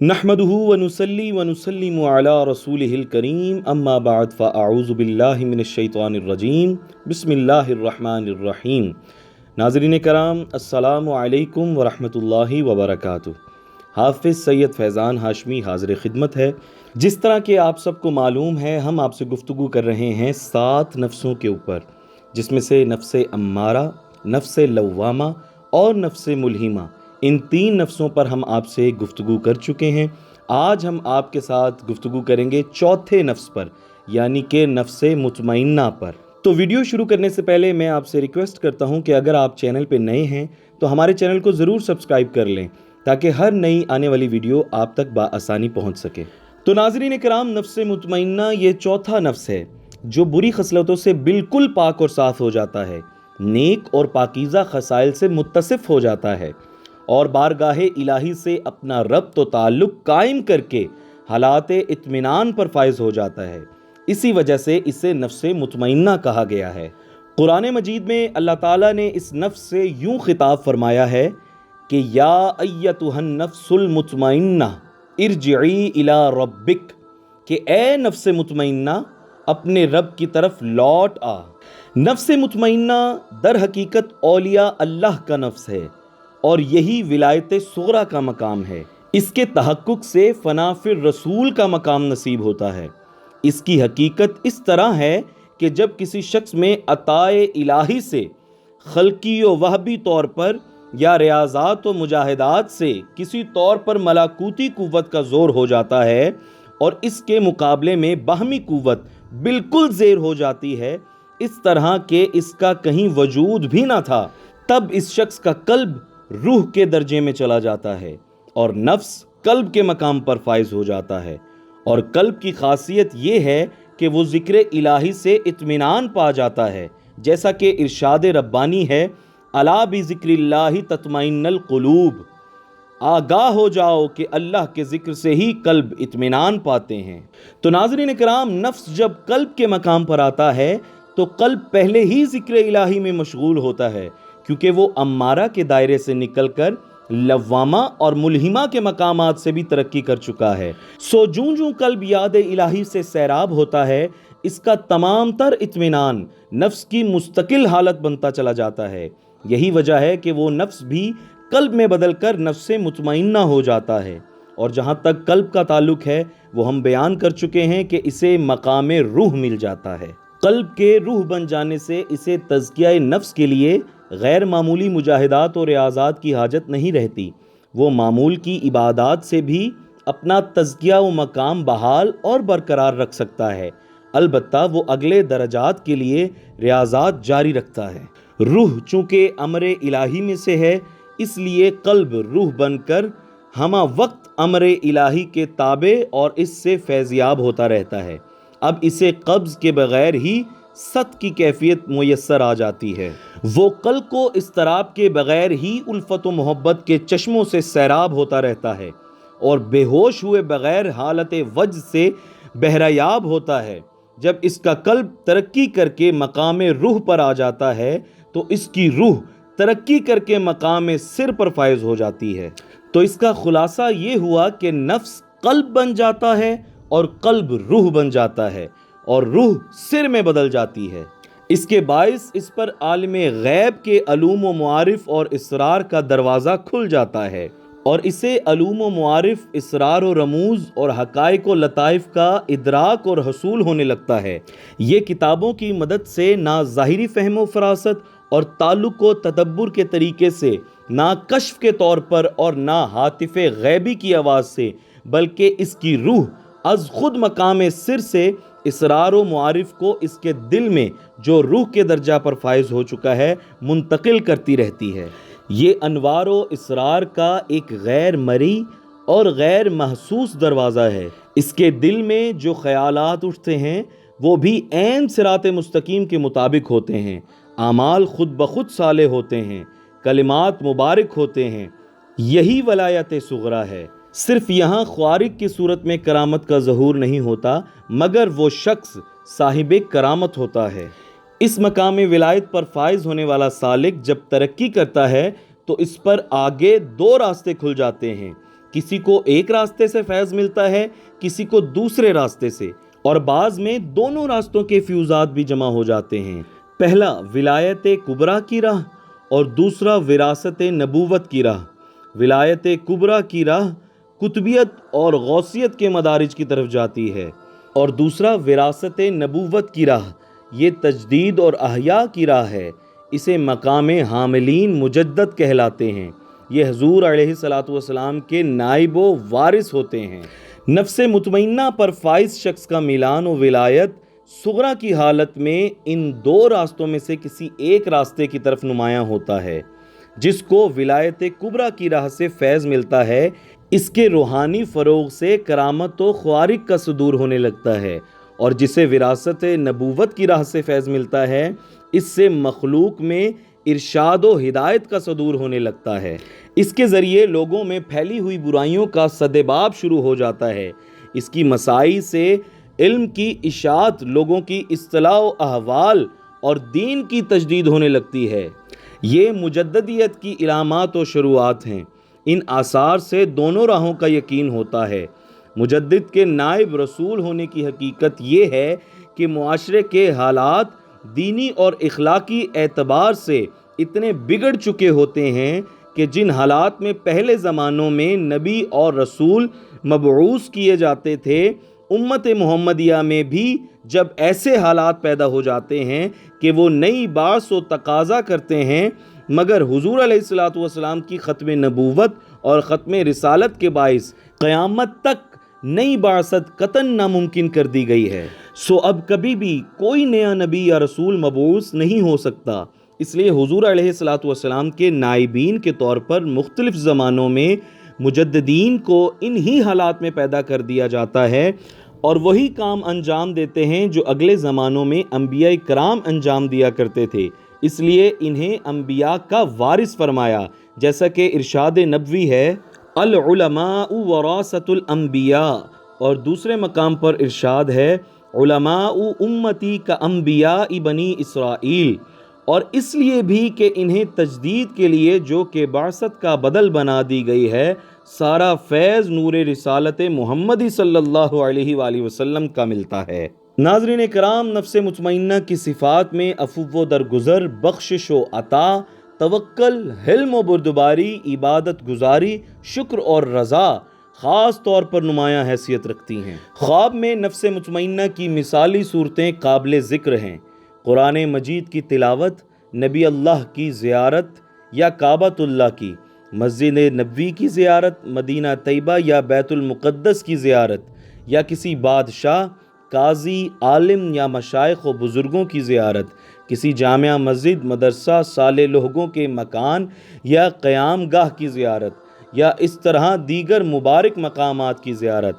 نحمدہ ونصلی ونسلم علی رسولہ الکریم اما بعد فاعوذ باللہ من الشیطان الرجیم بسم اللہ الرحمن الرحیم۔ ناظرین کرام، السلام علیکم ورحمۃ اللہ وبرکاتہ۔ حافظ سید فیضان ہاشمی حاضر خدمت ہے۔ جس طرح کہ آپ سب کو معلوم ہے، ہم آپ سے گفتگو کر رہے ہیں 7 نفسوں کے اوپر، جس میں سے نفس امارہ، نفس لوامہ اور نفس ملہمہ، ان 3 نفسوں پر ہم آپ سے گفتگو کر چکے ہیں۔ آج ہم آپ کے ساتھ گفتگو کریں گے چوتھے نفس پر، یعنی کہ نفس مطمئنہ پر۔ تو ویڈیو شروع کرنے سے پہلے میں آپ سے ریکویسٹ کرتا ہوں کہ اگر آپ چینل پہ نئے ہیں تو ہمارے چینل کو ضرور سبسکرائب کر لیں تاکہ ہر نئی آنے والی ویڈیو آپ تک بآسانی پہنچ سکے۔ تو ناظرین کرام، نفس مطمئنہ یہ چوتھا نفس ہے جو بری خصلتوں سے بالکل پاک اور صاف ہو جاتا ہے، نیک اور پاکیزہ خصائل سے متصف ہو جاتا ہے اور بارگاہ الہی سے اپنا ربط و تعلق قائم کر کے حالات اطمینان پر فائز ہو جاتا ہے۔ اسی وجہ سے اسے نفس مطمئنہ کہا گیا ہے۔ قرآن مجید میں اللہ تعالیٰ نے اس نفس سے یوں خطاب فرمایا ہے کہ یا ایتھا النفس المطمئنہ ارجعی الی ربک، کہ اے نفس مطمئنہ اپنے رب کی طرف لوٹ آ۔ نفس مطمئنہ در حقیقت اولیاء اللہ کا نفس ہے اور یہی ولایت صغریٰ کا مقام ہے۔ اس کے تحقق سے فنا فی الرسول کا مقام نصیب ہوتا ہے۔ اس کی حقیقت اس طرح ہے کہ جب کسی شخص میں عطائے الہی سے خلقی و وہبی طور پر یا ریاضات و مجاہدات سے کسی طور پر ملاکوتی قوت کا زور ہو جاتا ہے اور اس کے مقابلے میں باہمی قوت بالکل زیر ہو جاتی ہے، اس طرح کہ اس کا کہیں وجود بھی نہ تھا، تب اس شخص کا قلب روح کے درجے میں چلا جاتا ہے اور نفس قلب کے مقام پر فائز ہو جاتا ہے۔ اور قلب کی خاصیت یہ ہے کہ وہ ذکر الہی سے اطمینان پا جاتا ہے، جیسا کہ ارشاد ربانی ہے، الا بذکر اللہ تطمئن القلوب، آگاہ ہو جاؤ کہ اللہ کے ذکر سے ہی قلب اطمینان پاتے ہیں۔ تو ناظرین کرام، نفس جب قلب کے مقام پر آتا ہے تو قلب پہلے ہی ذکر الہی میں مشغول ہوتا ہے، کیونکہ وہ امارہ کے دائرے سے نکل کر لوامہ اور ملہمہ کے مقامات سے بھی ترقی کر چکا ہے۔ سو جوں جوں قلب یاد الہی سے سیراب ہوتا ہے، اس کا تمام تر اطمینان نفس کی مستقل حالت بنتا چلا جاتا ہے۔ یہی وجہ ہے کہ وہ نفس بھی قلب میں بدل کر نفس مطمئنہ ہو جاتا ہے۔ اور جہاں تک قلب کا تعلق ہے، وہ ہم بیان کر چکے ہیں کہ اسے مقام روح مل جاتا ہے۔ قلب کے روح بن جانے سے اسے تزکیہ نفس کے لیے غیر معمولی مجاہدات اور ریاضات کی حاجت نہیں رہتی۔ وہ معمول کی عبادات سے بھی اپنا تزکیہ و مقام بحال اور برقرار رکھ سکتا ہے، البتہ وہ اگلے درجات کے لیے ریاضات جاری رکھتا ہے۔ روح چونکہ امر الہی میں سے ہے، اس لیے قلب روح بن کر ہمہ وقت امر الہی کے تابع اور اس سے فیضیاب ہوتا رہتا ہے۔ اب اسے قبض کے بغیر ہی ست کی کیفیت میسر آ جاتی ہے۔ وہ قلب کو اضطراب کے بغیر ہی الفت و محبت کے چشموں سے سیراب ہوتا رہتا ہے اور بے ہوش ہوئے بغیر حالت وجد سے بہریاب ہوتا ہے۔ جب اس کا قلب ترقی کر کے مقام روح پر آ جاتا ہے تو اس کی روح ترقی کر کے مقام سر پر فائز ہو جاتی ہے۔ تو اس کا خلاصہ یہ ہوا کہ نفس قلب بن جاتا ہے اور قلب روح بن جاتا ہے اور روح سر میں بدل جاتی ہے۔ اس کے باعث اس پر عالم غیب کے علوم و معارف اور اسرار کا دروازہ کھل جاتا ہے اور اسے علوم و معارف، اسرار و رموز اور حقائق و لطائف کا ادراک اور حصول ہونے لگتا ہے۔ یہ کتابوں کی مدد سے نہ ظاہری فہم و فراست اور تعلق و تدبر کے طریقے سے، نہ کشف کے طور پر اور نہ ہاتف غیبی کی آواز سے، بلکہ اس کی روح از خود مقام سر سے اسرار و معارف کو اس کے دل میں جو روح کے درجہ پر فائز ہو چکا ہے منتقل کرتی رہتی ہے۔ یہ انوار و اسرار کا ایک غیر مرئی اور غیر محسوس دروازہ ہے۔ اس کے دل میں جو خیالات اٹھتے ہیں وہ بھی عین صراط مستقیم کے مطابق ہوتے ہیں، اعمال خود بخود صالح ہوتے ہیں، کلمات مبارک ہوتے ہیں۔ یہی ولایت صغریٰ ہے۔ صرف یہاں خوارق کی صورت میں کرامت کا ظہور نہیں ہوتا، مگر وہ شخص صاحب کرامت ہوتا ہے۔ اس مقام ولایت پر فائز ہونے والا سالک جب ترقی کرتا ہے تو اس پر آگے 2 راستے کھل جاتے ہیں۔ کسی کو ایک راستے سے فیض ملتا ہے، کسی کو دوسرے راستے سے، اور بعض میں دونوں راستوں کے فیوزات بھی جمع ہو جاتے ہیں۔ پہلا ولایت کبریٰ کی راہ اور دوسرا وراثت نبوت کی راہ۔ ولایت کبریٰ کی راہ قطبیت اور غوثیت کے مدارج کی طرف جاتی ہے، اور دوسرا وراثت نبوت کی راہ، یہ تجدید اور احیاء کی راہ ہے۔ اسے مقام حاملین مجدد کہلاتے ہیں۔ یہ حضور علیہ الصلوۃ والسلام کے نائب و وارث ہوتے ہیں۔ نفس مطمئنہ پر فائز شخص کا میلان و ولایت صغریٰ کی حالت میں ان دو راستوں میں سے کسی ایک راستے کی طرف نمایاں ہوتا ہے۔ جس کو ولایت کبریٰ کی راہ سے فیض ملتا ہے، اس کے روحانی فروغ سے کرامت و خوارق کا صدور ہونے لگتا ہے، اور جسے وراثت نبوت کی راہ سے فیض ملتا ہے، اس سے مخلوق میں ارشاد و ہدایت کا صدور ہونے لگتا ہے۔ اس کے ذریعے لوگوں میں پھیلی ہوئی برائیوں کا سدباب شروع ہو جاتا ہے۔ اس کی مساعی سے علم کی اشاعت، لوگوں کی اصطلاح و احوال اور دین کی تجدید ہونے لگتی ہے۔ یہ مجددیت کی علامات و شروعات ہیں۔ ان آثار سے دونوں راہوں کا یقین ہوتا ہے۔ مجدد کے نائب رسول ہونے کی حقیقت یہ ہے کہ معاشرے کے حالات دینی اور اخلاقی اعتبار سے اتنے بگڑ چکے ہوتے ہیں کہ جن حالات میں پہلے زمانوں میں نبی اور رسول مبعوث کیے جاتے تھے، امت محمدیہ میں بھی جب ایسے حالات پیدا ہو جاتے ہیں کہ وہ نئی بعث و تقاضا کرتے ہیں، مگر حضور علیہ الصلوۃ والسلام کی ختم نبوت اور ختم رسالت کے باعث قیامت تک نئی بعثت قطعاً ناممکن کر دی گئی ہے۔ سو اب کبھی بھی کوئی نیا نبی یا رسول مبعوث نہیں ہو سکتا۔ اس لیے حضور علیہ الصلوۃ والسلام کے نائبین کے طور پر مختلف زمانوں میں مجددین کو انہی حالات میں پیدا کر دیا جاتا ہے، اور وہی کام انجام دیتے ہیں جو اگلے زمانوں میں انبیاء کرام انجام دیا کرتے تھے۔ اس لیے انہیں انبیاء کا وارث فرمایا، جیسا کہ ارشاد نبوی ہے العلماء وراثۃ الانبیاء، اور دوسرے مقام پر ارشاد ہے علماء امتی کا انبیاء بنی اسرائیل۔ اور اس لیے بھی کہ انہیں تجدید کے لیے جو کہ بعثت کا بدل بنا دی گئی ہے، سارا فیض نور رسالت محمدی صلی اللہ علیہ وآلہ وسلم کا ملتا ہے۔ ناظرین کرام، نفس مطمئنہ کی صفات میں عفو و درگزر، بخشش و عطا، توکل، حلم و بردباری، عبادت گزاری، شکر اور رضا خاص طور پر نمایاں حیثیت رکھتی ہیں۔ خواب میں نفس مطمئنہ کی مثالی صورتیں قابل ذکر ہیں: قرآن مجید کی تلاوت، نبی اللہ کی زیارت یا کعبۃ اللہ کی، مسجد نبوی کی زیارت، مدینہ طیبہ یا بیت المقدس کی زیارت، یا کسی بادشاہ، قاضی، عالم یا مشائخ و بزرگوں کی زیارت، کسی جامع مسجد، مدرسہ، صالح لوگوں کے مکان یا قیام گاہ کی زیارت، یا اس طرح دیگر مبارک مقامات کی زیارت۔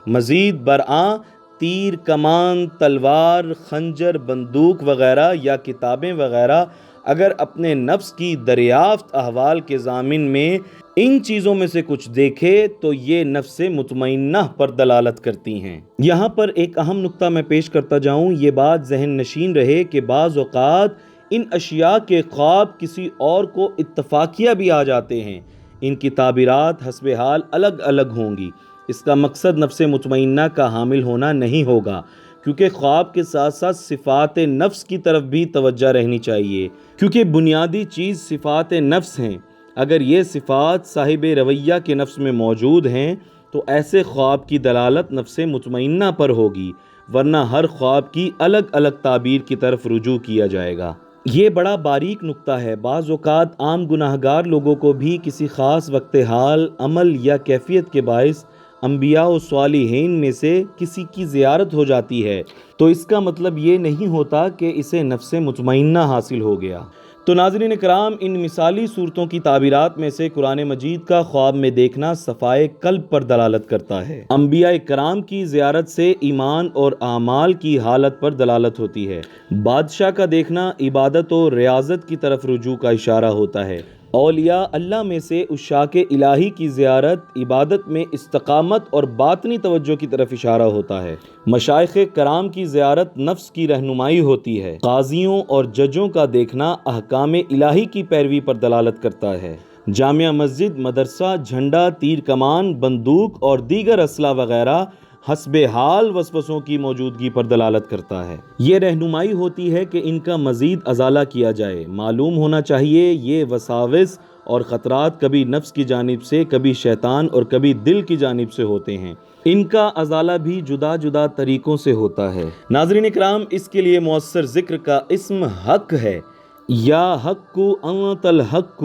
مزید برآں تیر، کمان، تلوار، خنجر، بندوق وغیرہ یا کتابیں وغیرہ اگر اپنے نفس کی دریافت احوال کے ضامن میں ان چیزوں میں سے کچھ دیکھے تو یہ نفس مطمئنہ پر دلالت کرتی ہیں۔ یہاں پر ایک اہم نقطہ میں پیش کرتا جاؤں، یہ بات ذہن نشین رہے کہ بعض اوقات ان اشیاء کے خواب کسی اور کو اتفاقیہ بھی آ جاتے ہیں۔ ان کی تعبیرات حسب حال الگ الگ ہوں گی۔ اس کا مقصد نفس مطمئنہ کا حامل ہونا نہیں ہوگا، کیونکہ خواب کے ساتھ ساتھ صفات نفس کی طرف بھی توجہ رہنی چاہیے، کیونکہ بنیادی چیز صفات نفس ہیں۔ اگر یہ صفات صاحب رویہ کے نفس میں موجود ہیں تو ایسے خواب کی دلالت نفس مطمئنہ پر ہوگی، ورنہ ہر خواب کی الگ الگ تعبیر کی طرف رجوع کیا جائے گا۔ یہ بڑا باریک نقطہ ہے۔ بعض اوقات عام گناہگار لوگوں کو بھی کسی خاص وقت حال، عمل یا کیفیت کے باعث انبیاء و صالحین میں سے کسی کی زیارت ہو جاتی ہے، تو اس کا مطلب یہ نہیں ہوتا کہ اسے نفس مطمئنہ حاصل ہو گیا۔ تو ناظرین کرام، ان مثالی صورتوں کی تعبیرات میں سے قرآن مجید کا خواب میں دیکھنا صفائے قلب پر دلالت کرتا ہے۔ انبیاء کرام کی زیارت سے ایمان اور اعمال کی حالت پر دلالت ہوتی ہے۔ بادشاہ کا دیکھنا عبادت و ریاضت کی طرف رجوع کا اشارہ ہوتا ہے۔ اولیاء اللہ میں سے عشاق الہی کی زیارت عبادت میں استقامت اور باطنی توجہ کی طرف اشارہ ہوتا ہے۔ مشائخ کرام کی زیارت نفس کی رہنمائی ہوتی ہے۔ قاضیوں اور ججوں کا دیکھنا احکام الہی کی پیروی پر دلالت کرتا ہے۔ جامع مسجد، مدرسہ، جھنڈا، تیر کمان، بندوق اور دیگر اسلحہ وغیرہ حسب حال وسوسوں کی موجودگی پر دلالت کرتا ہے۔ یہ رہنمائی ہوتی ہے کہ ان کا مزید ازالہ کیا جائے۔ معلوم ہونا چاہیے یہ وساوس اور خطرات کبھی نفس کی جانب سے، کبھی شیطان اور کبھی دل کی جانب سے ہوتے ہیں۔ ان کا ازالہ بھی جدا جدا طریقوں سے ہوتا ہے۔ ناظرین اکرام، اس کے لیے مؤثر ذکر کا اسم حق ہے۔ یا حق انت الحق،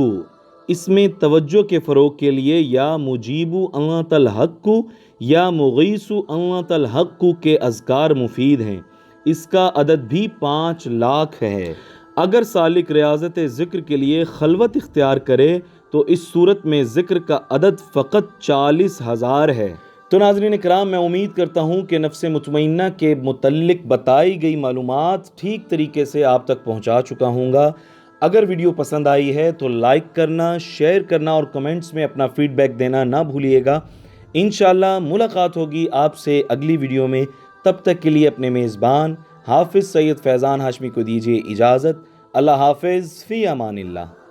اس میں توجہ کے فروغ کے لیے یا مجیب انت الحق یا مغیث انت الحق کے اذکار مفید ہیں۔ اس کا عدد بھی 5 لاکھ ہے۔ اگر سالک ریاضت ذکر کے لیے خلوت اختیار کرے تو اس صورت میں ذکر کا عدد فقط 40,000 ہے۔ تو ناظرین اکرام، میں امید کرتا ہوں کہ نفس مطمئنہ کے متعلق بتائی گئی معلومات ٹھیک طریقے سے آپ تک پہنچا چکا ہوں گا۔ اگر ویڈیو پسند آئی ہے تو لائک کرنا، شیئر کرنا اور کمنٹس میں اپنا فیڈ بیک دینا نہ بھولیے گا۔ انشاءاللہ ملاقات ہوگی آپ سے اگلی ویڈیو میں۔ تب تک کے لیے اپنے میزبان حافظ سید فیضان ہاشمی کو دیجیے اجازت۔ اللہ حافظ، فی امان اللہ۔